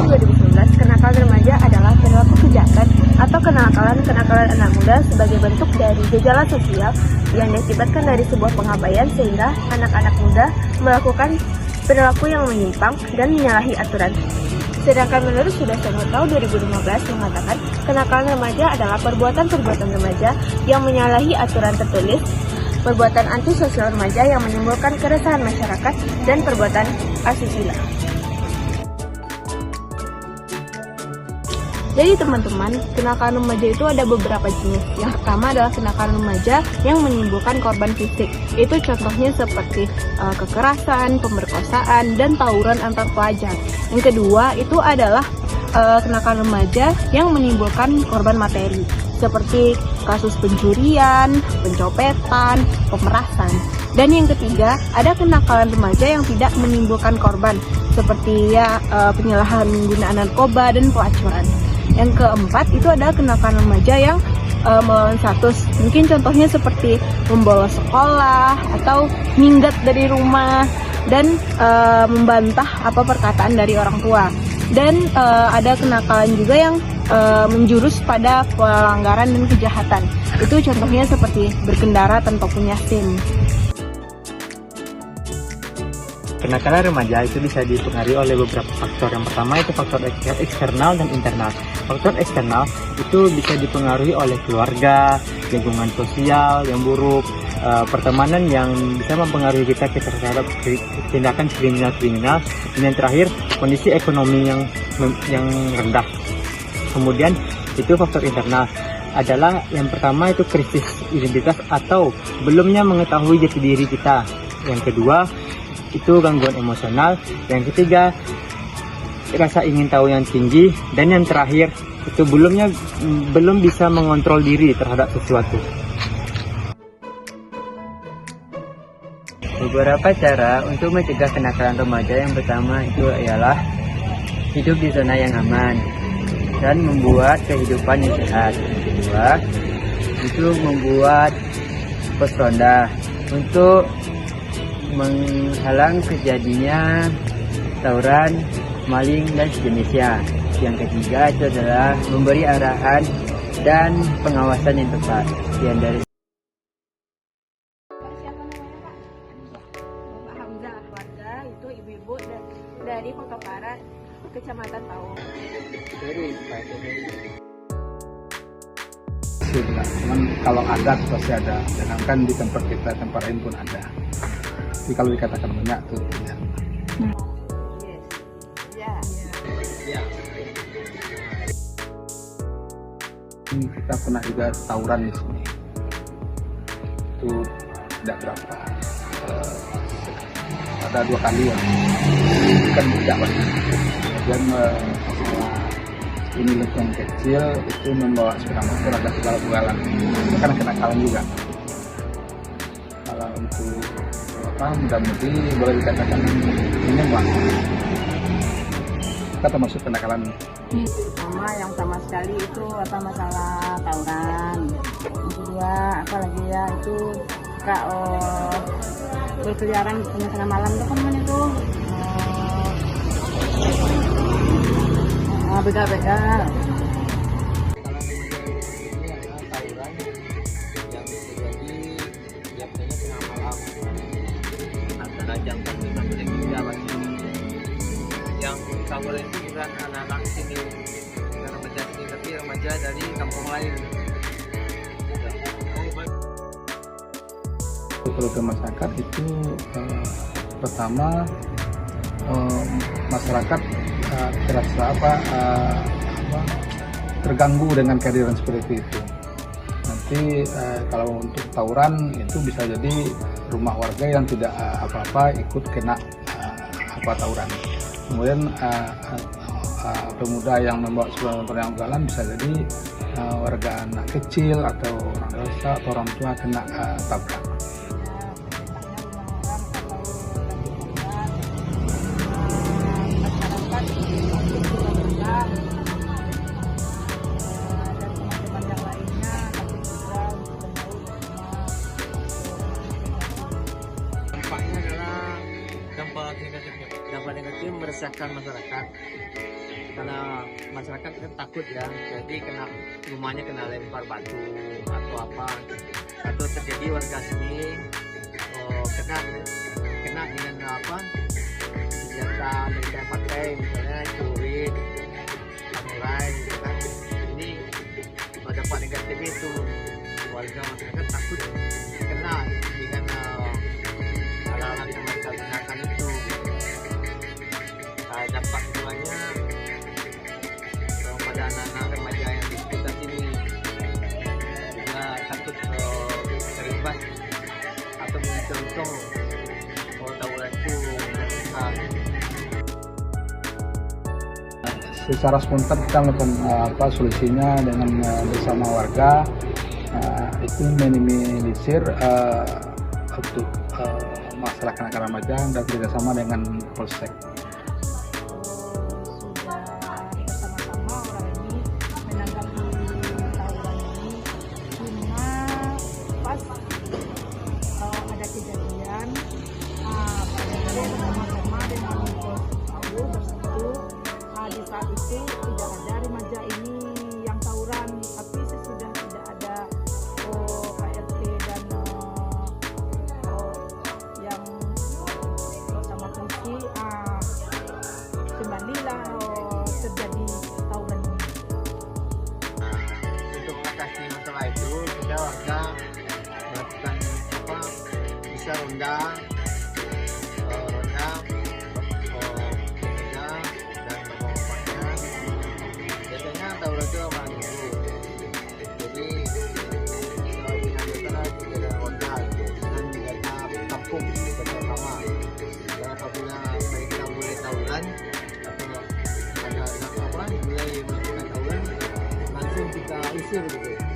2019, kenakalan remaja adalah perilaku kejahatan atau kenakalan anak muda sebagai bentuk dari gejala sosial yang diakibatkan dari sebuah pengabaian sehingga anak-anak muda melakukan perilaku yang menyimpang dan menyalahi aturan. Sedangkan menurut Sudah Sangat Tahu 2015 mengatakan kenakalan remaja adalah perbuatan-perbuatan remaja yang menyalahi aturan tertulis, perbuatan antisosial remaja yang menimbulkan keresahan masyarakat, dan perbuatan asusila. Jadi teman-teman, kenakalan remaja itu ada beberapa jenis. Yang pertama adalah kenakalan remaja yang menimbulkan korban fisik. Itu contohnya seperti kekerasan, pemerkosaan, dan tawuran antar pelajar. Yang kedua itu adalah kenakalan remaja yang menimbulkan korban materi, seperti kasus pencurian, pencopetan, pemerasan. Dan yang ketiga, ada kenakalan remaja yang tidak menimbulkan korban, seperti penyalahgunaan narkoba dan pelacuran. Yang keempat itu adalah kenakalan remaja yang melawan status. Mungkin contohnya seperti membolos sekolah atau minggat dari rumah dan membantah perkataan dari orang tua. Dan ada kenakalan juga yang menjurus pada pelanggaran dan kejahatan. Itu contohnya seperti berkendara tanpa punya SIM. Kenakalan remaja itu bisa dipengaruhi oleh beberapa faktor. Yang pertama itu faktor eksternal dan internal. Faktor eksternal itu bisa dipengaruhi oleh keluarga, lingkungan sosial yang buruk, pertemanan yang bisa mempengaruhi kita terhadap tindakan kriminal, dan yang terakhir kondisi ekonomi yang rendah. Kemudian itu faktor internal adalah yang pertama itu krisis identitas atau belumnya mengetahui jati diri kita. Yang kedua itu gangguan emosional, yang ketiga rasa ingin tahu yang tinggi, dan yang terakhir itu belum bisa mengontrol diri terhadap sesuatu. Beberapa cara untuk mencegah kenakalan remaja. Yang pertama itu ialah hidup di zona yang aman dan membuat kehidupan yang sehat. Yang kedua itu membuat pos ronda untuk menghalang terjadinya tawuran, maling, dan sejenisnya. Yang ketiga itu adalah memberi arahan dan pengawasan yang tepat. Sekian dari Bapak Hamzah, warga itu ibu-ibu dari Kota Barat, Kecamatan Taung. Cuman kalau ada pasti ada, jangankan di tempat kita, tempat lain pun ada. Tapi kalau dikatakan banyak tuh ya. Kita pernah juga tawuran di sini. Itu tidak berapa. Ada 2 kali ya. Bukan tidak banyak. Kemudian ini yang kecil itu membawa sepeda motor agak ugal-ugalan. Itu kan kenakalan juga. Kalau untuk mudah-mudi boleh dikatakan ini kita termasuk kenakalan. Yang sama sekali itu masalah tawuran. Yang kedua apalagi ya itu berkeliaran di tengah malam itu kan itu begal-begal. Jam 1 sampai jam 3 pagi. Yang tawuran itu bukan anak-anak sini, bukan remaja sini, tapi remaja dari kampung lain. Program masyarakat itu pertama masyarakat terasa terganggu dengan kehadiran seperti itu. Nanti kalau untuk tawuran itu bisa jadi rumah warga yang tidak apa-apa ikut kena tawuran. Kemudian pemuda yang membawa sepeda motor yang ugalan bisa jadi warga anak kecil atau orang dewasa atau orang tua kena tabrak. Dampak negatif meresahkan masyarakat. karena masyarakat kan takut ya, jadi rumahnya kena lempar batu atau apa, atau terjadi warga sini kena dengan apa senjata mereka pakai, misalnya celurit, samurai gitu kan. Ini dampak negatifnya itu warga masyarakat takut kena dengan alat-alat yang mereka gunakan itu. Dampak keduanya pada anak-anak remaja yang di sekitar sini juga takut terlibat atau mencontoh tawuran itu besar. Secara spontan kita melakukan solusinya dengan bersama warga itu minimalisir untuk masalah kenakalan remaja dan kerjasama dengan Polsek. Sudah bersama-sama orang ini menanggapi tawuran ini, cuma pas ada kejadian bersama-sama dengan Polsek tahu bersatu. Di saat itu tidak ada remaja ini yang tawuran, tapi sesudah tidak ada KRT dan yang bersama polisi kembalilah terjadi tawuran ini. Untuk mengatasi masalah itu kita warga melakukan bisa ronda tawuran itu apa gitu. Jadi kita dengan ronda dengan menjaga kampung bersama. Dan apabila mereka mulai tawuran atau ada mulai melakukan tawuran, langsung kita usir gitu.